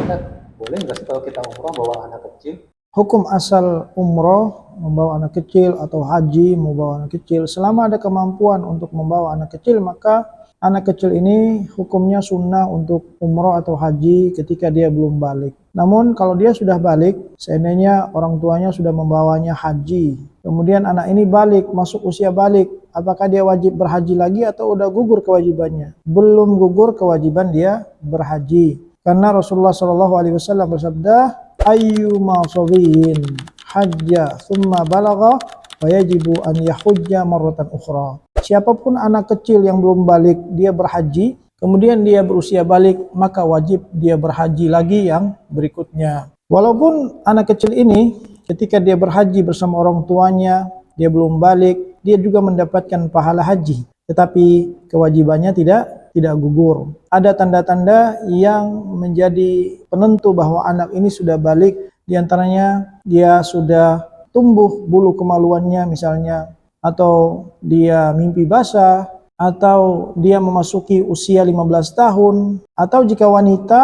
Ustaz, boleh nggak sih kalau kita umroh bawa anak kecil? Hukum asal umroh membawa anak kecil atau haji membawa anak kecil, selama ada kemampuan untuk membawa anak kecil, maka anak kecil ini hukumnya sunnah untuk umroh atau haji ketika dia belum balik. Namun kalau dia sudah balik, seandainya orang tuanya sudah membawanya haji, kemudian anak ini balik, masuk usia balik, apakah dia wajib berhaji lagi atau udah gugur kewajibannya? Belum gugur kewajiban dia berhaji. Karena Rasulullah SAW bersabda, ayyuma sabiyin hajja thumma balagha fayajibu an yahujja marratan ukhra. Siapapun anak kecil yang belum balik, dia berhaji, kemudian dia berusia balik, maka wajib dia berhaji lagi yang berikutnya. Walaupun anak kecil ini ketika dia berhaji bersama orang tuanya, dia belum balik, dia juga mendapatkan pahala haji, tetapi kewajibannya tidak gugur. Ada tanda-tanda yang menjadi penentu bahwa anak ini sudah balik, diantaranya dia sudah tumbuh bulu kemaluannya misalnya, atau dia mimpi basah, atau dia memasuki usia 15 tahun, atau jika wanita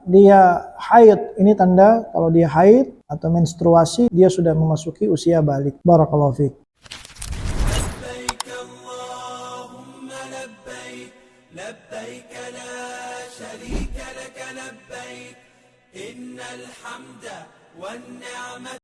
dia haid, ini tanda kalau dia haid atau menstruasi, dia sudah memasuki usia balik. Barakallahu fiik. لبيك لا شريك لك لبيك إن الحمد والنعمة